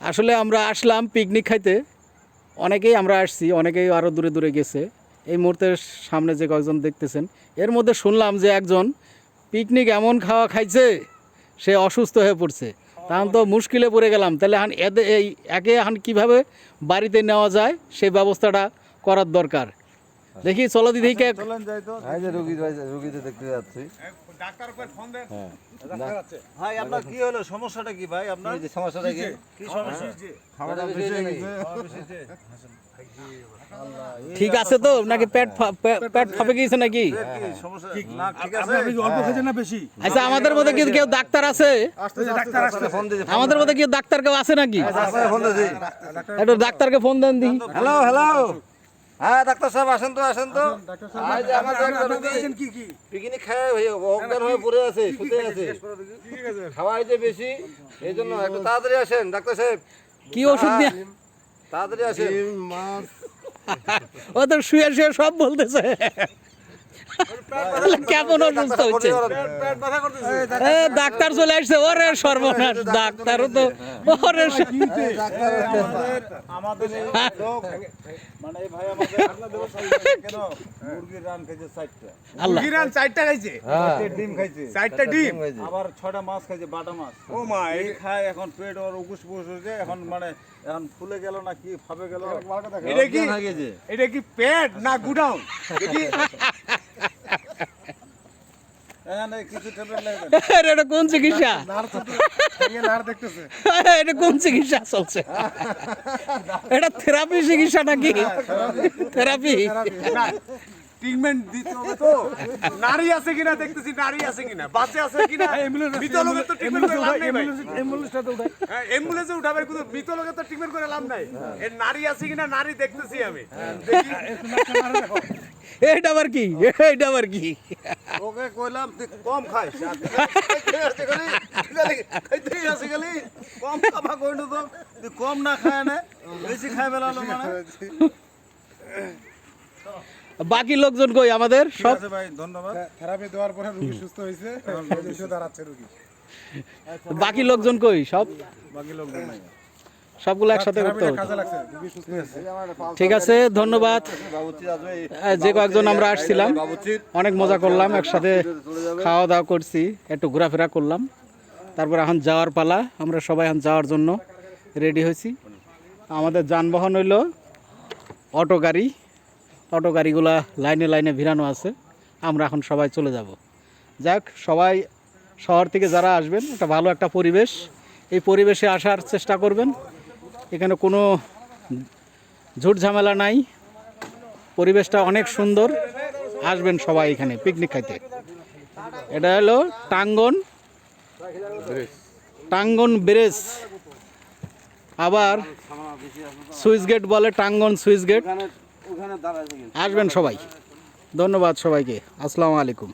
আসলে আমরা আসলাম পিকনিক খাইতে, অনেকেই আমরা আসছি, অনেকেই আরও দূরে দূরে গেছে। এই মুহূর্তে সামনে যে কয়েকজন দেখতেছেন, এর মধ্যে শুনলাম যে একজন পিকনিক এমন খাওয়া খাইছে সে অসুস্থ হয়ে পড়ছে। তখন তো মুশকিলে পড়ে গেলাম, তাহলে এই একে কীভাবে বাড়িতে নেওয়া যায় সেই ব্যবস্থাটা করার দরকার। দেখি চলো দিদি কে দেখতে যাচ্ছি। ভাই আপনার কি হলো, সমস্যাটা কি ভাই? আপনার সমস্যাটা কি? ঠিক আছে তো নাকি পেট ফাঁপে গিয়েছে নাকি? আচ্ছা, আমাদের মধ্যে কি কেউ ডাক্তার আছে? আমাদের মধ্যে কি ডাক্তার কেউ আছে নাকি? একটু ডাক্তারকে ফোন দেন দি। হ্যালো হ্যালো, হ্যাঁ ডাক্তার সাহেব আসেন তো, আসেন তো। পিকনিক খায় অজ্ঞান হয়ে পড়ে আছে, শুতে আছে, খাওয়া হয়েছে বেশি, এই জন্য একটু তাড়াতাড়ি আসেন ডাক্তার সাহেব। কি ওষুধ দিয়ে? তাড়াতাড়ি আসেন। ও তো শুয়ে শুয়ে সব বলতেছে। কেমন অসুস্থ হচ্ছে? ডাক্তার চলে আসছে, ওরে সর্বনাশ, ডাক্তারও তো ওরে ডিম খাইছে, 4টা ডিম, আবার 6টা মাছ খাইছে, বাটা মাছ। ও মা, এই খায় এখন পেট ওর উকুস পুকুস হয়েছে, এখন মানে এখন ফুলে গেল না কি ফাবে গেল। এটা কি পেট না গুডাউন? এটা কোন চিকিৎসা? এটা কোন চিকিৎসা চলছে? এটা থেরাপি চিকিৎসা নাকি? থেরাপি ট্রিটমেন্ট দিতে হবে তো। নারী আছে কিনা দেখতেছি, নারী আছে কিনা, বাচ্চা আছে কিনা। মৃত লোকের তো ট্রিটমেন্ট করে লাভ নাই ভাই। অ্যাম্বুলেন্সে উঠাবে, কিন্তু মৃত লোকের তো ট্রিটমেন্ট করে লাভ নাই। এর নারী আছে কিনা, নারী দেখতেছি আমি। এইটা আবার কি? এইটা আবার কি? ওকে কইলাম তুই কম খাইস, কম খাবা কইলো তো, তুই কম না খায় না বেশি খাই বেলালো মানে। বাকি লোকজন কই আমাদের সব? ভাই ধন্যবাদ। থেরাপি দেওয়ার পরে রোগী সুস্থ হয়েছে, দাঁড়াচ্ছে রোগী। বাকি লোকজন কই সব? বাকি লোকজন নাই, সবগুলো একসাথে করতে হবে। ঠিক আছে, ধন্যবাদ। যে কয়েকজন আমরা আসছিলাম অনেক মজা করলাম, একসাথে খাওয়া দাওয়া করছি, একটু ঘোরাফেরা করলাম। তারপর এখন যাওয়ার পালা, আমরা সবাই এখন যাওয়ার জন্য রেডি হয়েছি। আমাদের যানবাহন হইল অটো গাড়ি, অটো গাড়িগুলা লাইনে লাইনে ভিড়ানো আছে। আমরা এখন সবাই চলে যাব। যাক, সবাই শহর থেকে যারা আসবেন, একটা ভালো একটা পরিবেশ, এই পরিবেশে আসার চেষ্টা করবেন। এখানে কোনো ঝুট ঝামেলা নাই, পরিবেশটা অনেক সুন্দর। আসবেন সবাই এখানে পিকনিক খাইতে। এটা হলো টাঙ্গন ব্রিজ, আবার সুইচ গেট বলে, টাঙ্গন সুইচ গেট। আসবেন সবাই। ধন্যবাদ সবাইকে। আসসালামু আলাইকুম।